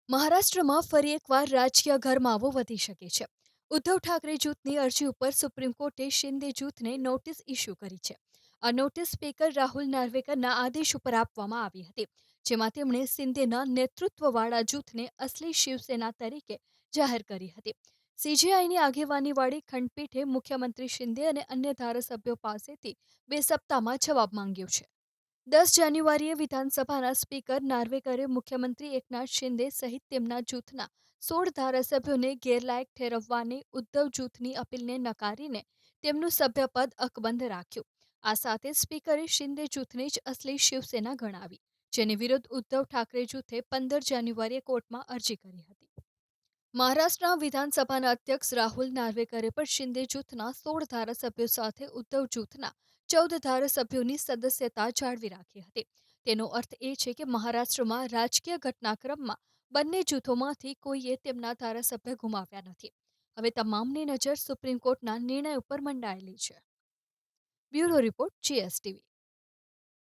મહારાષ્ટ્રમાં ફરી એકવાર રાજકીય ગરમાવો વધી શકે છે. ઉદ્ધવ ઠાકરે જૂથની અરજી ઉપર સુપ્રીમ કોર્ટે શિંદે જૂથને નોટિસ ઇસ્યુ કરી છે. આ નોટિસ સ્પીકર રાહુલ નાર્વેકરના આદેશ ઉપર આપવામાં આવી હતી, જેમાં તેમણે શિંદેના નેતૃત્વવાળા જૂથને અસલી શિવસેના તરીકે જાહેર કરી હતી. સીજેઆઈની આગેવાનીવાળી ખંડપીઠે મુખ્યમંત્રી શિંદે અને અન્ય ધારાસભ્યો પાસેથી 2 સપ્તાહમાં જવાબ માંગ્યો છે. 10 જાન્યુઆરીએ વિધાનસભાના સ્પીકર નાર્વેકરે મુખ્યમંત્રી એકનાથ શિંદે સહિત તેમના જૂથના 16 ધારાસભ્યોને ગેરલાયક ઠેરવવાની ઉદ્ધવ જૂથની અપીલને નકારીને તેમનું સભ્યપદ અકબંધ રાખ્યું. આ સાથે સ્પીકરે શિંદે જૂથને જ અસલી શિવસેના ગણાવી, જેની વિરુદ્ધ ઉદ્ધવ ઠાકરે જૂથે 15 જાન્યુઆરીએ કોર્ટમાં અરજી કરી હતી. મહારાષ્ટ્રના વિધાનસભાના અધ્યક્ષ રાહુલ નાર્વેકરે પણ શિંદે જૂથના 16 ધારાસભ્યો સાથે ઉદ્ધવ જૂથના 14 ધારાસભ્યોની સદસ્યતા જાળવી રાખી હતી. તેનો અર્થ એ છે કે મહારાષ્ટ્રમાં રાજકીય ઘટનાક્રમમાં બંને જૂથોમાંથી કોઈએ તેમના ધારાસભ્ય ગુમાવ્યા નથી. હવે તમામની નજર સુપ્રીમ કોર્ટના નિર્ણય ઉપર મંડાયેલી છે. Bureau report, GSTV.